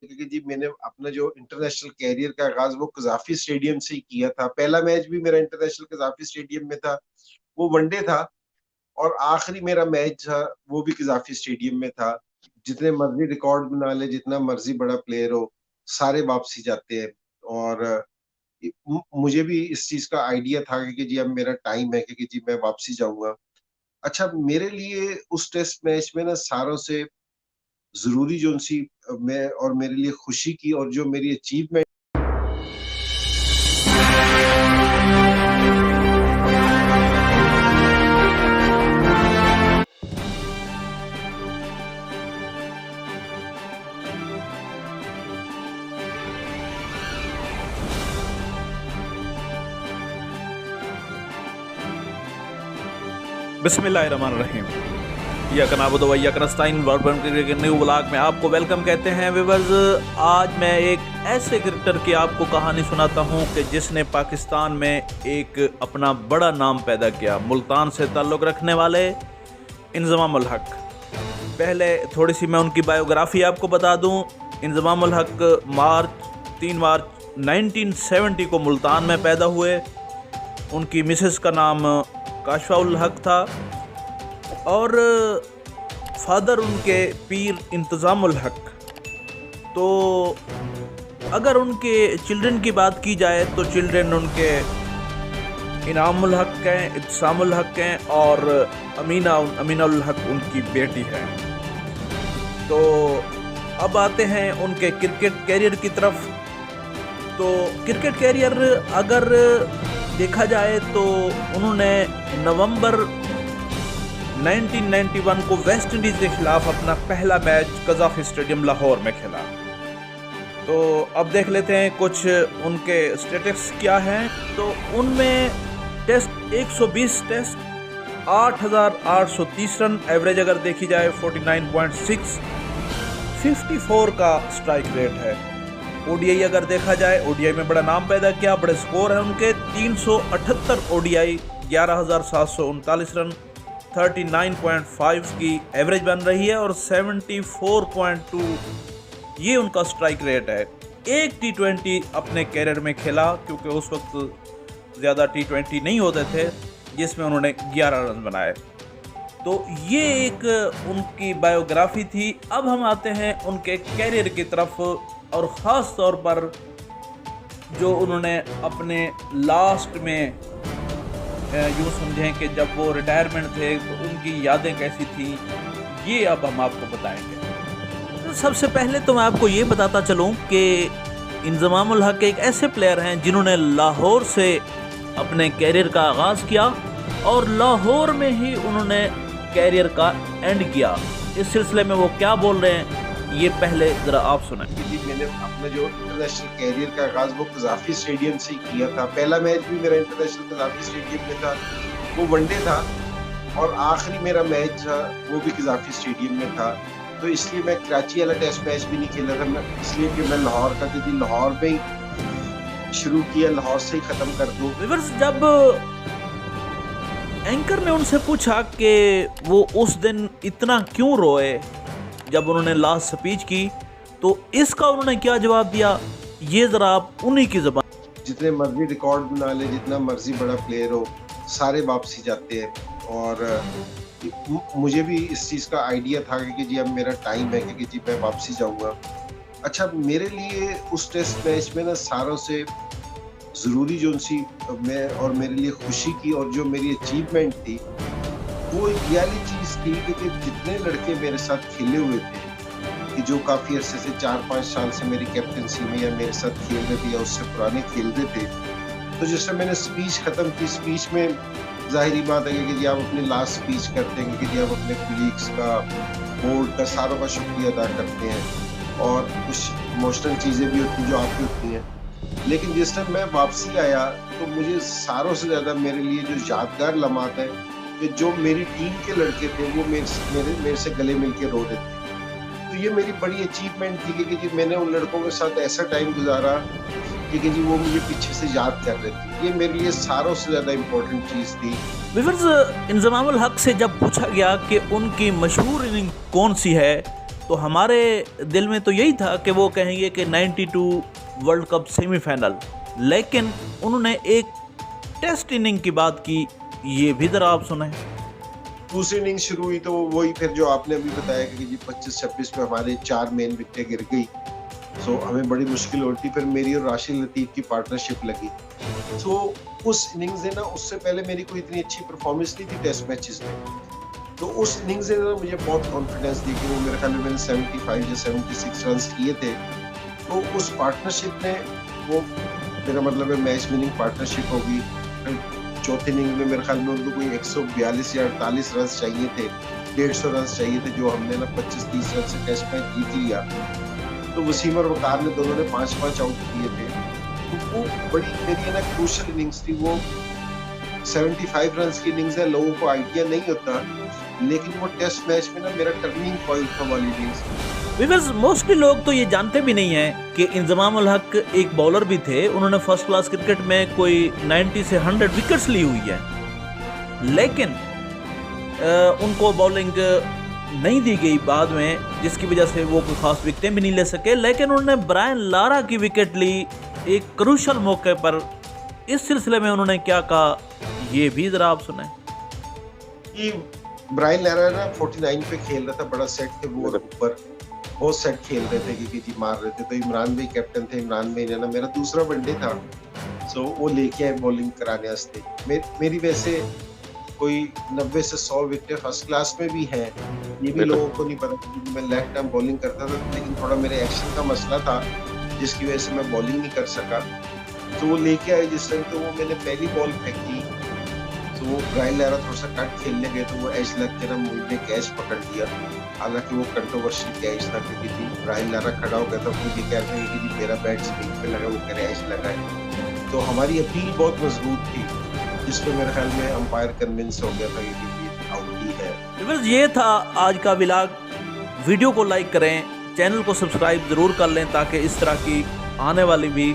क्योंकि जी मैंने अपना जो इंटरनेशनल कैरियर का आगाज वो कजाफी स्टेडियम से ही किया था। पहला मैच भी मेरा इंटरनेशनल कजाफी स्टेडियम में था, वो वनडे था। और आखिरी मेरा मैच था वो भी कजाफी स्टेडियम में था। जितने मर्जी रिकॉर्ड बना ले, जितना मर्जी बड़ा प्लेयर हो, सारे वापसी जाते हैं। और मुझे भी इस चीज का आइडिया था कि जी अब मेरा टाइम है कि जी मैं वापसी जाऊंगा। अच्छा, मेरे लिए उस टेस्ट मैच में ना सारों से जरूरी जो सी मैं और मेरे लिए खुशी की और जो मेरी अचीवमेंट। बिस्मिल्लाहिर्रहमानिर्रहीम। यकनाबुद व यकनस्ताइन वर्बन के न्यू व्लॉग में आपको वेलकम कहते हैं। व्यूअर्स, आज मैं एक ऐसे क्रिकेटर की आपको कहानी सुनाता हूं कि जिसने पाकिस्तान में एक अपना बड़ा नाम पैदा किया। मुल्तान से ताल्लुक़ रखने वाले इंज़माम उल हक। पहले थोड़ी सी मैं उनकी बायोग्राफ़ी आपको बता दूं। इंज़माम उल हक 3 मार्च 1970 को मुल्तान में पैदा हुए। उनकी मिसेस का नाम काशफा उल हक था और फादर उनके पीर इंतज़ाम उल हक। तो अगर उनके चिल्ड्रन की बात की जाए तो चिल्ड्रन उनके इनाम उल हक हैं, इत्साम उल हक हैं और अमीना उल हक उनकी बेटी है। तो अब आते हैं उनके क्रिकेट कैरियर की तरफ। तो क्रिकेट कैरियर अगर देखा जाए तो उन्होंने नवंबर 1991 को वेस्ट इंडीज़ के खिलाफ अपना पहला मैच कजाफी स्टेडियम लाहौर में खेला। तो अब देख लेते हैं कुछ उनके स्टेटस क्या हैं। तो उनमें टेस्ट 120 टेस्ट, 8,830 रन, एवरेज अगर देखी जाए 49.6, 54 का स्ट्राइक रेट है। ओडीआई अगर देखा जाए, ओडीआई में बड़ा नाम पैदा किया, बड़े स्कोर हैं उनके। 378 ओडीआई, 11,739 रन, 39.5 की एवरेज बन रही है और 74.2 ये उनका स्ट्राइक रेट है। एक T20 अपने कैरियर में खेला, क्योंकि उस वक्त ज़्यादा T20 नहीं होते थे, जिसमें उन्होंने 11 रन बनाए। तो ये एक उनकी बायोग्राफी थी। अब हम आते हैं उनके कैरियर की तरफ और ख़ास तौर पर जो उन्होंने अपने लास्ट में यूँ समझें कि जब वो रिटायरमेंट थे तो उनकी यादें कैसी थी, ये अब हम आपको बताएंगे। तो सबसे पहले तो मैं आपको ये बताता चलूँ कि इंज़माम उल हक एक ऐसे प्लेयर हैं जिन्होंने लाहौर से अपने कैरियर का आगाज़ किया और लाहौर में ही उन्होंने कैरियर का एंड किया। इस सिलसिले में वो क्या बोल रहे हैं, ये पहले ज़रा आप सुनें। जी मैंने अपना जो इंटरनेशनल कैरियर का आगाज वो कजाफी स्टेडियम से ही किया था। पहला मैच भी मेरा इंटरनेशनल कजाफी स्टेडियम में था, वो वनडे था। और आखिरी मेरा मैच था वो भी कजाफी स्टेडियम में था। तो इसलिए मैं कराची वाला टेस्ट मैच भी नहीं खेला था, मैं इसलिए कि मैं लाहौर का क्योंकि लाहौर में ही शुरू किया, लाहौर से ही ख़त्म कर दूँ। व्यूअर्स, जब एंकर ने उनसे पूछा कि वो उस दिन इतना क्यों रोए जब उन्होंने लास्ट स्पीच की, तो इसका उन्होंने क्या जवाब दिया, ये ज़रा आप उन्हीं की ज़बान। जितने मर्जी रिकॉर्ड बना ले, जितना मर्जी बड़ा प्लेयर हो, सारे वापसी जाते हैं। और मुझे भी इस चीज़ का आइडिया था कि जी अब मेरा टाइम है कि जी मैं वापसी जाऊंगा। अच्छा, मेरे लिए उस टेस्ट मैच में ना सारों से ज़रूरी जो सी मैं और मेरे लिए खुशी की और जो मेरी अचीवमेंट थी, वो ये वाली चीज़ थी कि जितने लड़के मेरे साथ खेले हुए थे, कि जो काफ़ी अरसे से 4-5 साल से मेरी कैप्टनसी में या मेरे साथ खेल रहे थे या उससे पुराने खेल रहे थे, तो जैसे मैंने स्पीच ख़त्म की, स्पीच में ज़ाहिरी बात है कि जी आप अपनी लास्ट स्पीच करते हैं कि जी आप अपने कलीग्स का, बोर्ड का, सारों का शुक्रिया अदा करते हैं और कुछ इमोशनल चीज़ें भी होती हैं जो आपकी होती हैं। लेकिन जिस टाइम मैं वापसी आया तो मुझे सारों से ज़्यादा मेरे लिए जो यादगार लम्हात है कि जो मेरी टीम के लड़के थे वो मेरे से गले मिल के रो रहे थे। तो ये मेरी बड़ी अचीवमेंट थी कि जी मैंने उन लड़कों के साथ ऐसा टाइम गुजारा कि जी वो मुझे पीछे से याद कर रहे थे। ये मेरे लिए सारों से ज़्यादा इम्पोर्टेंट चीज़ थी। व्यूअर्स, इंज़माम उल हक से जब पूछा गया कि उनकी मशहूर इनिंग कौन सी है, तो हमारे दिल में तो यही था कि वो कहेंगे कि 92 वर्ल्ड कप सेमीफाइनल, लेकिन उन्होंने एक टेस्ट इनिंग की बात की, ये भी जरा आप सुने। दूसरी इनिंग शुरू हुई तो वही फिर जो आपने अभी बताया कि जी 25-26 में हमारे 4 मेन विकेटें गिर गई। सो हमें बड़ी मुश्किल होती, फिर मेरी और राशिद लतीफ की पार्टनरशिप लगी। सो उस इनिंग्स से ना, उससे पहले मेरी कोई इतनी अच्छी परफॉर्मेंस नहीं थी टेस्ट मैचेस में, तो उस इनिंग्स से ना मुझे बहुत कॉन्फिडेंस दी कि वो मेरे ख्याल में मैंने 75 या 76 रन किए थे। तो उस पार्टनरशिप ने, वो मेरा मतलब है मैच विनिंग पार्टनरशिप होगी। चौथी इनिंग में मेरे ख्याल में उनको कोई 142 या 48 रन चाहिए थे, 150 रन चाहिए थे, जो हमने ना 25-30 रन से टेस्ट मैच जीत लिया। तो वसीम और वकार ने दोनों ने 5-5 आउट किए थे। तो वो बड़ी मेरी ना क्रूशियल इनिंग्स थी। वो 75 रन की इनिंग्स है, लोगों को आइडिया नहीं होता, लेकिन वो टेस्ट मैच में ना मेरा टर्निंग पॉइंट था वाली इनिंग्स। बिकॉज मोस्टली लोग तो ये जानते भी नहीं हैं कि इंजमाम उल हक एक बॉलर भी थे। उन्होंने फर्स्ट क्लास क्रिकेट में कोई 90 से 100 विकेट्स ली हुई है, लेकिन उनको बॉलिंग नहीं दी गई बाद में, जिसकी वजह से वो कोई खास विकेटें भी नहीं ले सके। लेकिन उन्होंने ब्रायन लारा की विकेट ली एक क्रूशल मौके पर। इस सिलसिले में उन्होंने क्या कहा, ये भी जरा आप सुने। कि ब्रायन लारा ना 49 पे खेल रहा था, बड़ा सेट थे वो, ऊपर बहुत सेट खेल रहे थे कि जी मार रहे थे। तो इमरान भाई कैप्टन थे, इमरान भाई ने ना, मेरा दूसरा वनडे था, सो वो लेके आए बॉलिंग कराने वास्ते। मेरी वैसे कोई 90 से 100 विकेट फर्स्ट क्लास में भी हैं, ये भी लोगों को नहीं पता कि मैं लेफ्ट आर्म बॉलिंग करता था, लेकिन थोड़ा मेरे एक्शन का मसला था जिसकी वजह से मैं बॉलिंग नहीं कर सका। तो वो लेके आए जिस टाइम, तो वो मैंने पहली बॉल फेंकी, तो वो ब्रायन लारा थोड़ा सा कट खेलने गए, तो वो एज लग के ना मुझे कैच पकड़ लिया। हालांकि वो कंट्रोवर्शियल कैच था, क्योंकि ब्रायन लारा खड़ा हो गया था, मुझे कह रहे हैं कि मेरा बैट स्पिन पे लगा, वो कह एज लगा है। तो हमारी अपील बहुत मजबूत थी, जिसपे मेरे ख्याल में अंपायर कन्विंस हो गया था कि ये आउट ही है। ये था आज का व्लॉग। वीडियो को लाइक करें, चैनल को सब्सक्राइब जरूर कर लें, ताकि इस तरह की आने वाली भी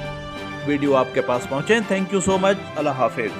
वीडियो आपके पास पहुंचे। Thank you so much. Allah Hafiz.